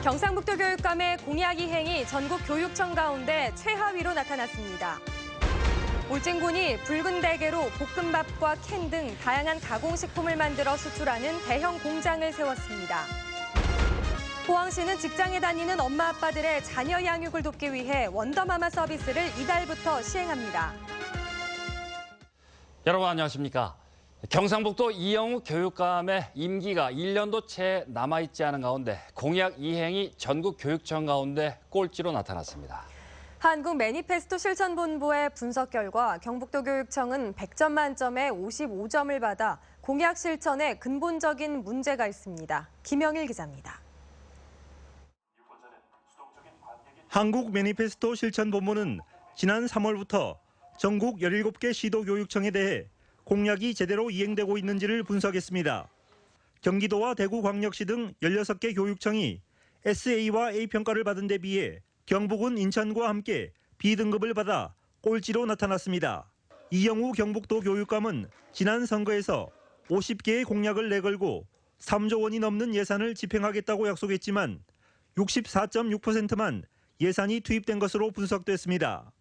경상북도 교육감의 공약 이행이 전국 교육청 가운데 최하위로 나타났습니다. 울진군이 붉은 대게로 볶음밥과 캔 등 다양한 가공식품을 만들어 수출하는 대형 공장을 세웠습니다. 포항시는 직장에 다니는 엄마 아빠들의 자녀 양육을 돕기 위해 원더마마 서비스를 이달부터 시행합니다. 여러분 안녕하십니까? 경상북도 이영우 교육감의 임기가 1년도 채 남아있지 않은 가운데 공약 이행이 전국 교육청 가운데 꼴찌로 나타났습니다. 한국 매니페스토 실천본부의 분석 결과 경북도 교육청은 100점 만점에 55점을 받아 공약 실천에 근본적인 문제가 있습니다. 김영일 기자입니다. 한국 매니페스토 실천본부는 지난 3월부터 전국 17개 시도교육청에 대해 공약이 제대로 이행되고 있는지를 분석했습니다. 경기도와 대구광역시 등 16개 교육청이 SA와 A 평가를 받은 데 비해 경북은 인천과 함께 B등급을 받아 꼴찌로 나타났습니다. 이영우 경북도 교육감은 지난 선거에서 50개의 공약을 내걸고 3조 원이 넘는 예산을 집행하겠다고 약속했지만 64.6%만 예산이 투입된 것으로 분석됐습니다.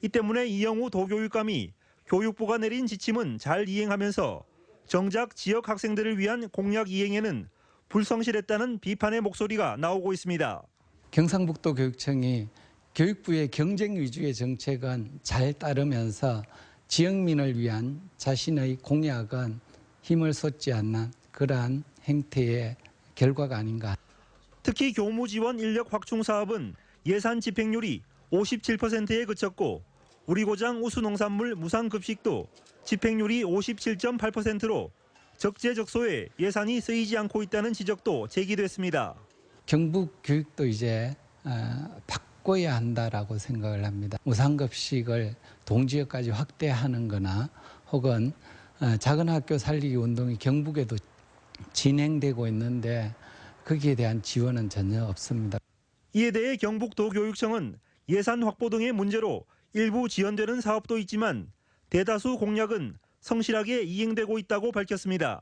이 때문에 이영우 도교육감이 교육부가 내린 지침은 잘 이행하면서 정작 지역 학생들을 위한 공약 이행에는 불성실했다는 비판의 목소리가 나오고 있습니다. 경상북도 교육청이 교육부의 경쟁 위주의 정책은 잘 따르면서 지역민을 위한 자신의 공약은 힘을 쏟지 않는 그러한 행태의 결과가 아닌가. 특히 교무 지원 인력 확충 사업은 예산 집행률이 57%에 그쳤고 우리고장 우수농산물 무상급식도 집행률이 57.8%로 적재적소에 예산이 쓰이지 않고 있다는 지적도 제기됐습니다. 경북 교육도 이제 바꿔야 한다라고 생각을 합니다. 무상급식을 동지역까지 확대하는 거나 혹은 작은 학교 살리기 운동이 경북에도 진행되고 있는데 거기에 대한 지원은 전혀 없습니다. 이에 대해 경북도교육청은 예산 확보 등의 문제로 일부 지연되는 사업도 있지만 대다수 공약은 성실하게 이행되고 있다고 밝혔습니다.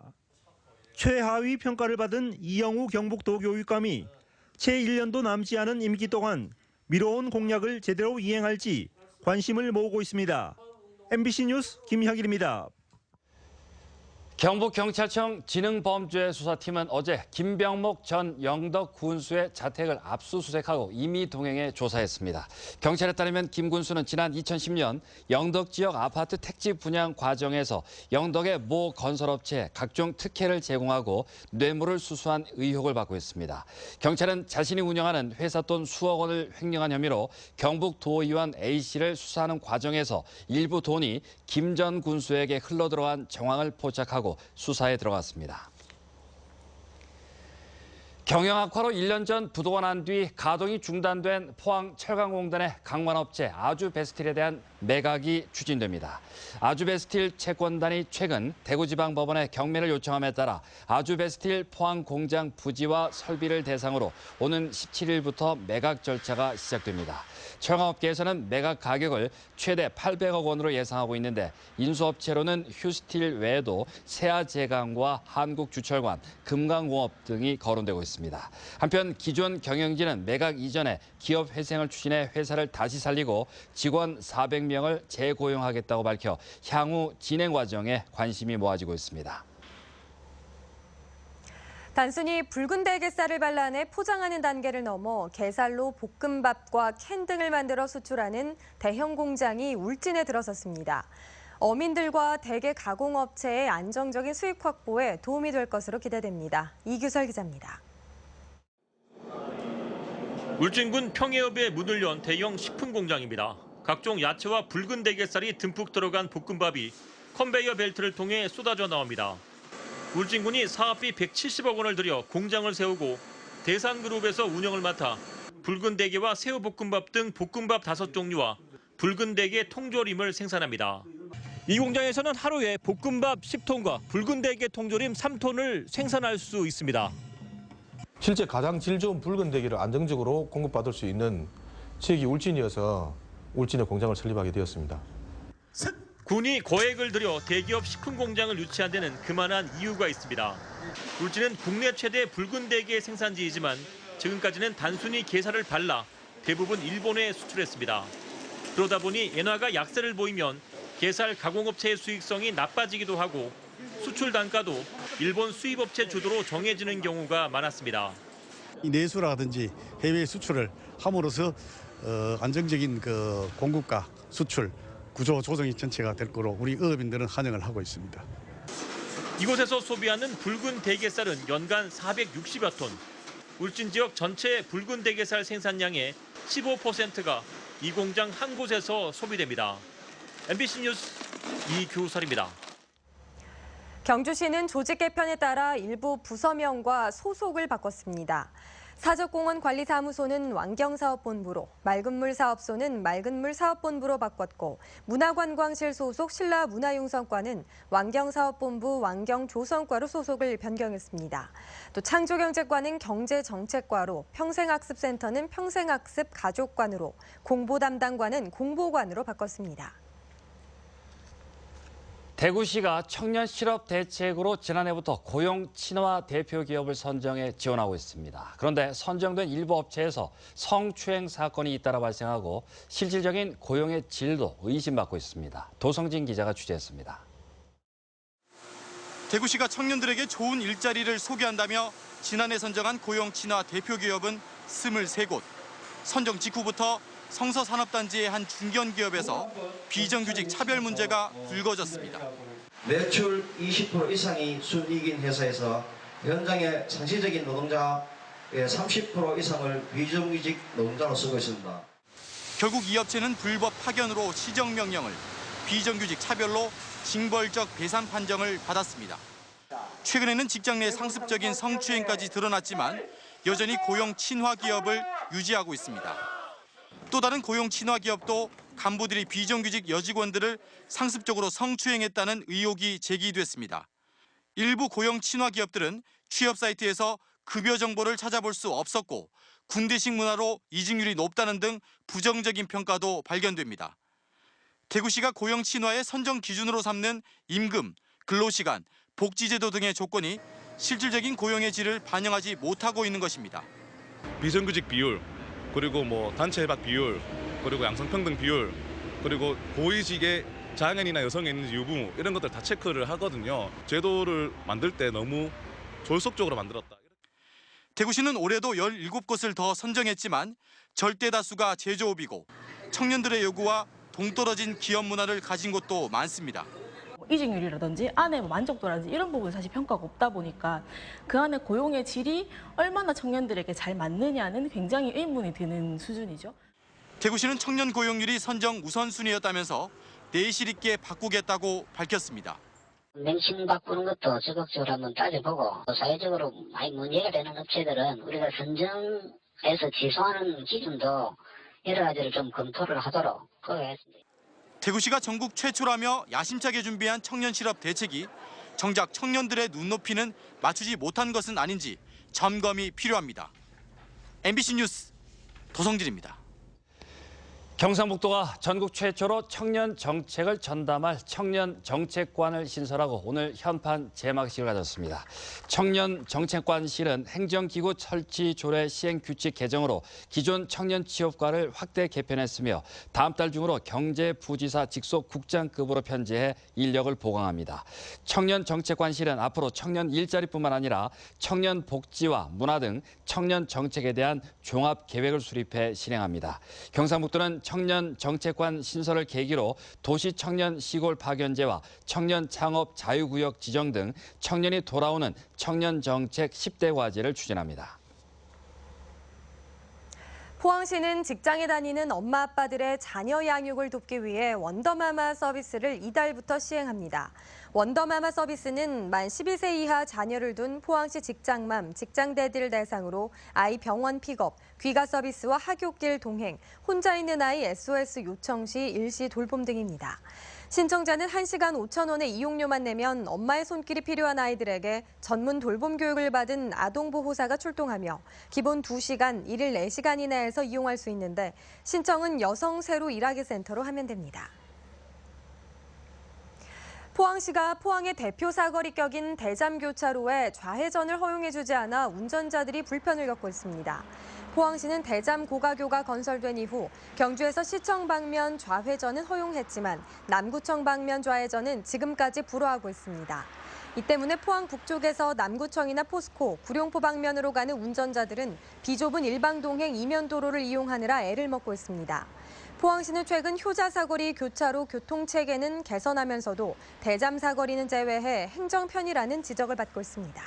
최하위 평가를 받은 이영우 경북도 교육감이 채 1년도 남지 않은 임기 동안 미뤄온 공약을 제대로 이행할지 관심을 모으고 있습니다. MBC 뉴스 김혁일입니다. 경북경찰청 지능범죄수사팀은 어제 김병목 전 영덕 군수의 자택을 압수수색하고 임의 동행해 조사했습니다. 경찰에 따르면 김 군수는 지난 2010년 영덕 지역 아파트 택지 분양 과정에서 영덕의 모 건설업체에 각종 특혜를 제공하고 뇌물을 수수한 의혹을 받고 있습니다. 경찰은 자신이 운영하는 회사 돈 수억 원을 횡령한 혐의로 경북도의원 A씨를 수사하는 과정에서 일부 돈이 김 전 군수에게 흘러들어간 정황을 포착하고 수사에 들어갔습니다. 경영 악화로 1년 전 부도가 난 뒤 가동이 중단된 포항 철강공단의 강만업체 아주베스틸에 대한 매각이 추진됩니다. 아주베스틸 채권단이 최근 대구지방법원에 경매를 요청함에 따라 아주베스틸 포항 공장 부지와 설비를 대상으로 오는 17일부터 매각 절차가 시작됩니다. 철강업계에서는 매각 가격을 최대 800억 원으로 예상하고 있는데 인수업체로는 휴스틸 외에도 세아제강과 한국주철관, 금강공업 등이 거론되고 있습니다. 한편 기존 경영진은 매각 이전에 기업 회생을 추진해 회사를 다시 살리고 직원 400명을 재고용하겠다고 밝혀 향후 진행 과정에 관심이 모아지고 있습니다. 단순히 붉은 대게살을 발라내 포장하는 단계를 넘어 게살로 볶음밥과 캔 등을 만들어 수출하는 대형 공장이 울진에 들어섰습니다. 어민들과 대게 가공업체의 안정적인 수입 확보에 도움이 될 것으로 기대됩니다. 이규설 기자입니다. 울진군 평해읍에 문을 연 대형 식품 공장입니다. 각종 야채와 붉은 대게살이 듬뿍 들어간 볶음밥이 컨베이어 벨트를 통해 쏟아져 나옵니다. 울진군이 사업비 170억 원을 들여 공장을 세우고 대산그룹에서 운영을 맡아 붉은 대게와 새우볶음밥 등 볶음밥 5종류와 붉은 대게 통조림을 생산합니다. 이 공장에서는 하루에 볶음밥 10톤과 붉은 대게 통조림 3톤을 생산할 수 있습니다. 실제 가장 질 좋은 붉은 대게를 안정적으로 공급받을 수 있는 지역이 울진이어서 울진에 공장을 설립하게 되었습니다. 군이 거액을 들여 대기업 식품 공장을 유치한 데는 그만한 이유가 있습니다. 울진은 국내 최대 붉은 대게 생산지이지만 지금까지는 단순히 게살을 발라 대부분 일본에 수출했습니다. 그러다 보니 엔화가 약세를 보이면 게살 가공업체의 수익성이 나빠지기도 하고 수출 단가도 일본 수입업체 주도로 정해지는 경우가 많았습니다. 이 내수라든지 해외 수출을 함으로써 안정적인 공급과 수출 구조 조정이 전체가 될 거로 우리 어업인들은 환영을 하고 있습니다. 이곳에서 소비하는 붉은 대게살은 연간 460여 톤. 울진 지역 전체 붉은 대게살 생산량의 15%가 이 공장 한 곳에서 소비됩니다. MBC 뉴스 이규설입니다. 경주시는 조직 개편에 따라 일부 부서명과 소속을 바꿨습니다. 사적공원관리사무소는 환경사업본부로, 맑은물사업소는 맑은물사업본부로 바꿨고 문화관광실 소속 신라문화융성과는 환경사업본부 환경조성과로 소속을 변경했습니다. 또 창조경제과는 경제정책과로, 평생학습센터는 평생학습가족관으로, 공보담당과는 공보관으로 바꿨습니다. 대구시가 청년 실업 대책으로 지난해부터 고용 친화 대표 기업을 선정해 지원하고 있습니다. 그런데 선정된 일부 업체에서 성추행 사건이 잇따라 발생하고 실질적인 고용의 질도 의심받고 있습니다. 도성진 기자가 취재했습니다. 대구시가 청년들에게 좋은 일자리를 소개한다며 지난해 선정한 고용 친화 대표 기업은 23곳. 선정 직후부터 성서산업단지의 한 중견기업에서 비정규직 차별 문제가 불거졌습니다. 매출 20% 이상이 순이익인 회사에서 현장의 상시적인 노동자의 30% 이상을 비정규직 노동자로 쓰고 있습니다. 결국 이 업체는 불법 파견으로 시정명령을, 비정규직 차별로 징벌적 배상 판정을 받았습니다. 최근에는 직장 내 상습적인 성추행까지 드러났지만 여전히 고용 친화 기업을 유지하고 있습니다. 또 다른 고용 친화 기업도 간부들이 비정규직 여직원들을 상습적으로 성추행했다는 의혹이 제기됐습니다. 일부 고용 친화 기업들은 취업 사이트에서 급여 정보를 찾아볼 수 없었고 군대식 문화로 이직률이 높다는 등 부정적인 평가도 발견됩니다. 대구시가 고용 친화의 선정 기준으로 삼는 임금, 근로시간, 복지제도 등의 조건이 실질적인 고용의 질을 반영하지 못하고 있는 것입니다. 비정규직 비율, 그리고 단체 협약 비율, 그리고 양성평등 비율, 그리고 고위직의 장애인이나 여성이 있는지 유무 이런 것들 다 체크를 하거든요. 제도를 만들 때 너무 졸속적으로 만들었다. 대구시는 올해도 17곳을 더 선정했지만 절대 다수가 제조업이고 청년들의 요구와 동떨어진 기업 문화를 가진 곳도 많습니다. 이직률이라든지 안에 만족도라든지 이런 부분 사실 평가가 없다 보니까 그 안에 고용의 질이 얼마나 청년들에게 잘 맞느냐는 굉장히 의문이 드는 수준이죠. 대구시는 청년 고용률이 선정 우선순위였다면서 내실 있게 바꾸겠다고 밝혔습니다. 명칭 바꾸는 것도 적극적으로 한번 따져보고 사회적으로 많이 문제가 되는 업체들은 우리가 선정해서 취소하는 기준도 여러 가지를 좀 검토를 하도록 그렇게 했습니다. 대구시가 전국 최초라며 야심차게 준비한 청년 실업 대책이 정작 청년들의 눈높이는 맞추지 못한 것은 아닌지 점검이 필요합니다. MBC 뉴스 도성진입니다. 경상북도가 전국 최초로 청년 정책을 전담할 청년 정책관을 신설하고 오늘 현판 제막식을 가졌습니다. 청년 정책관실은 행정기구 설치 조례 시행 규칙 개정으로 기존 청년 취업과를 확대 개편했으며 다음 달 중으로 경제부지사 직속 국장급으로 편제해 인력을 보강합니다. 청년 정책관실은 앞으로 청년 일자리뿐만 아니라 청년 복지와 문화 등 청년 정책에 대한 종합 계획을 수립해 실행합니다. 경상북도는 청년 정책관 신설을 계기로 도시 청년 시골 파견제와 청년 창업 자유구역 지정 등 청년이 돌아오는 청년 정책 10대 과제를 추진합니다. 포항시는 직장에 다니는 엄마 아빠들의 자녀 양육을 돕기 위해 원더마마 서비스를 이달부터 시행합니다. 원더마마 서비스는 만 12세 이하 자녀를 둔 포항시 직장맘, 직장대디를 대상으로 아이 병원 픽업, 귀가 서비스와 학교길 동행, 혼자 있는 아이 SOS 요청 시 일시 돌봄 등입니다. 신청자는 1시간 5,000원의 이용료만 내면 엄마의 손길이 필요한 아이들에게 전문 돌봄 교육을 받은 아동보호사가 출동하며 기본 2시간, 1일 4시간 이내에서 이용할 수 있는데 신청은 여성 세로 일하기 센터로 하면 됩니다. 포항시가 포항의 대표 사거리 격인 대잠교차로에 좌회전을 허용해주지 않아 운전자들이 불편을 겪고 있습니다. 포항시는 대잠 고가교가 건설된 이후 경주에서 시청 방면 좌회전은 허용했지만 남구청 방면 좌회전은 지금까지 불허하고 있습니다. 이 때문에 포항 북쪽에서 남구청이나 포스코, 구룡포 방면으로 가는 운전자들은 비좁은 일방동행 이면도로를 이용하느라 애를 먹고 있습니다. 포항시는 최근 효자 사거리 교차로 교통체계는 개선하면서도 대잠 사거리는 제외해 행정 편의라는 지적을 받고 있습니다.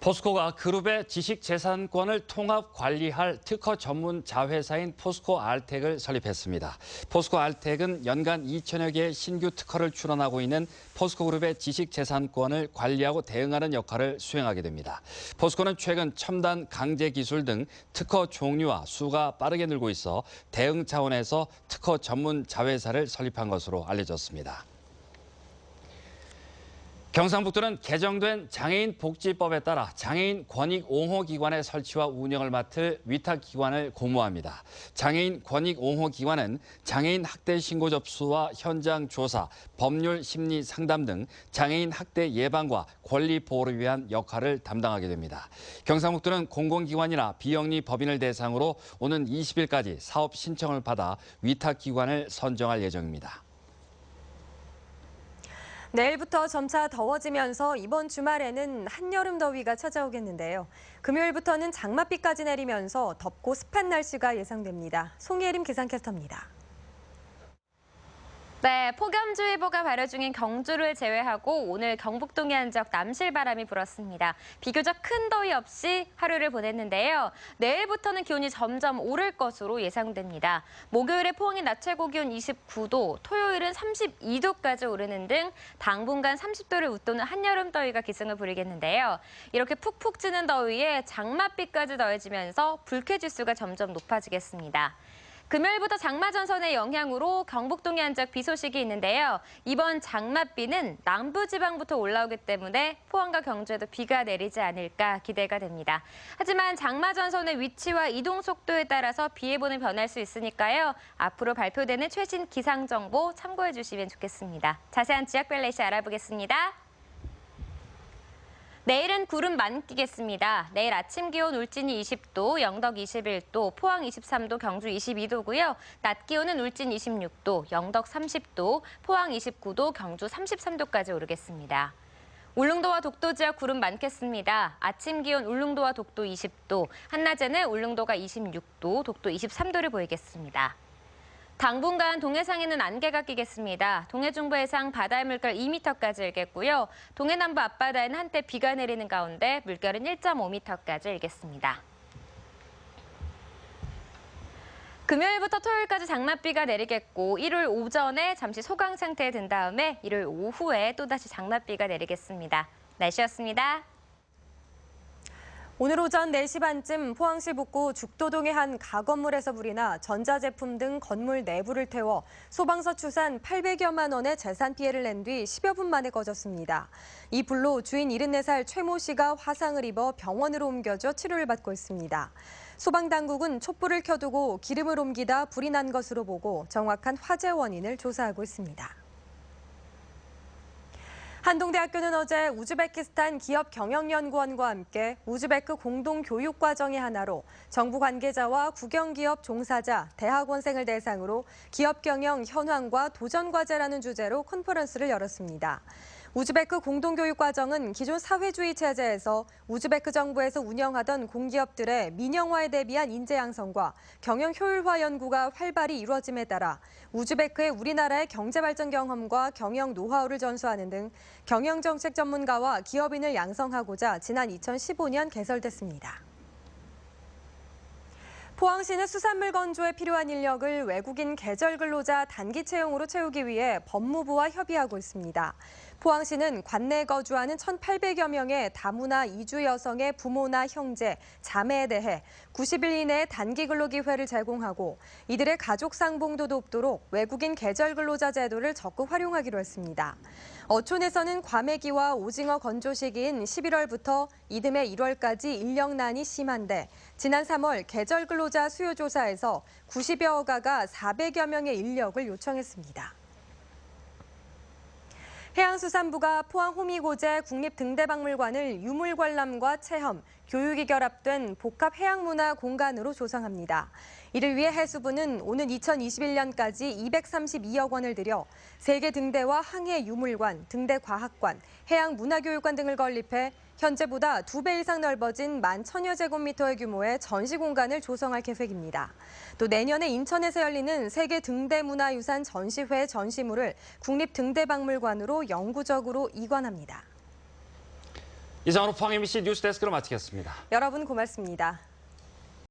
포스코가 그룹의 지식재산권을 통합 관리할 특허 전문 자회사인 포스코 알텍을 설립했습니다. 포스코 알텍은 연간 2천여 개의 신규 특허를 출원하고 있는 포스코 그룹의 지식재산권을 관리하고 대응하는 역할을 수행하게 됩니다. 포스코는 최근 첨단 강제 기술 등 특허 종류와 수가 빠르게 늘고 있어 대응 차원에서 특허 전문 자회사를 설립한 것으로 알려졌습니다. 경상북도는 개정된 장애인 복지법에 따라 장애인 권익 옹호 기관의 설치와 운영을 맡을 위탁 기관을 공모합니다. 장애인 권익 옹호 기관은 장애인 학대 신고 접수와 현장 조사, 법률 심리 상담 등 장애인 학대 예방과 권리 보호를 위한 역할을 담당하게 됩니다. 경상북도는 공공기관이나 비영리 법인을 대상으로 오는 20일까지 사업 신청을 받아 위탁 기관을 선정할 예정입니다. 내일부터 점차 더워지면서 이번 주말에는 한여름 더위가 찾아오겠는데요. 금요일부터는 장맛비까지 내리면서 덥고 습한 날씨가 예상됩니다. 송예림 기상캐스터입니다. 네, 폭염주의보가 발효 중인 경주를 제외하고 오늘 경북 동해안지역 남실바람이 불었습니다. 비교적 큰 더위 없이 하루를 보냈는데요. 내일부터는 기온이 점점 오를 것으로 예상됩니다. 목요일에 포항의 낮 최고 기온 29도, 토요일은 32도까지 오르는 등 당분간 30도를 웃도는 한여름 더위가 기승을 부리겠는데요. 이렇게 푹푹 찌는 더위에 장맛비까지 더해지면서 불쾌지수가 점점 높아지겠습니다. 금요일부터 장마전선의 영향으로 경북 동해안 지역 비 소식이 있는데요. 이번 장맛비는 남부지방부터 올라오기 때문에 포항과 경주에도 비가 내리지 않을까 기대가 됩니다. 하지만 장마전선의 위치와 이동 속도에 따라서 비 예보는 변할 수 있으니까요. 앞으로 발표되는 최신 기상정보 참고해 주시면 좋겠습니다. 자세한 지역별 날씨 알아보겠습니다. 내일은 구름 많이 끼겠습니다. 내일 아침 기온 울진이 20도, 영덕 21도, 포항 23도, 경주 22도고요. 낮 기온은 울진 26도, 영덕 30도, 포항 29도, 경주 33도까지 오르겠습니다. 울릉도와 독도 지역 구름 많겠습니다. 아침 기온 울릉도와 독도 20도, 한낮에는 울릉도가 26도, 독도 23도를 보이겠습니다. 당분간 동해상에는 안개가 끼겠습니다. 동해중부 해상 바다의 물결 2m까지 일겠고요. 동해남부 앞바다에는 한때 비가 내리는 가운데 물결은 1.5m까지 일겠습니다. 금요일부터 토요일까지 장맛비가 내리겠고 일요일 오전에 잠시 소강 상태에 든 다음에 일요일 오후에 또다시 장맛비가 내리겠습니다. 날씨였습니다. 오늘 오전 4시 반쯤 포항시 북구 죽도동의 한 가건물에서 불이 나 전자제품 등 건물 내부를 태워 소방서 추산 800여만 원의 재산 피해를 낸 뒤 10여 분 만에 꺼졌습니다. 이 불로 주인 74살 최모 씨가 화상을 입어 병원으로 옮겨져 치료를 받고 있습니다. 소방당국은 촛불을 켜두고 기름을 옮기다 불이 난 것으로 보고 정확한 화재 원인을 조사하고 있습니다. 한동대학교는 어제 우즈베키스탄 기업경영연구원과 함께 우즈베크 공동교육과정의 하나로 정부 관계자와 국영기업 종사자, 대학원생을 대상으로 기업경영 현황과 도전과제라는 주제로 컨퍼런스를 열었습니다. 우즈베크 공동교육과정은 기존 사회주의 체제에서 우즈베크 정부에서 운영하던 공기업들의 민영화에 대비한 인재 양성과 경영 효율화 연구가 활발히 이루어짐에 따라 우즈베크의 우리나라의 경제발전 경험과 경영 노하우를 전수하는 등 경영정책 전문가와 기업인을 양성하고자 지난 2015년 개설됐습니다. 포항시는 수산물 건조에 필요한 인력을 외국인 계절 근로자 단기 채용으로 채우기 위해 법무부와 협의하고 있습니다. 포항시는 관내에 거주하는 1,800여 명의 다문화 이주 여성의 부모나 형제, 자매에 대해 90일 이내에 단기 근로 기회를 제공하고 이들의 가족 상봉도 돕도록 외국인 계절 근로자 제도를 적극 활용하기로 했습니다. 어촌에서는 과메기와 오징어 건조 시기인 11월부터 이듬해 1월까지 인력난이 심한데 지난 3월 계절 근로자 수요 조사에서 90여 허가가 400여 명의 인력을 요청했습니다. 해양수산부가 포항 호미곶의 국립등대박물관을 유물관람과 체험, 교육이 결합된 복합 해양문화 공간으로 조성합니다. 이를 위해 해수부는 오는 2021년까지 232억 원을 들여 세계 등대와 항해 유물관, 등대과학관, 해양문화교육관 등을 건립해 현재보다 2배 이상 넓어진 11,000여 제곱미터의 규모의 전시 공간을 조성할 계획입니다. 또 내년에 인천에서 열리는 세계 등대문화유산 전시회 전시물을 국립등대박물관으로 영구적으로 이관합니다. 이상으로 포항 MBC 뉴스데스크로 마치겠습니다. 여러분 고맙습니다.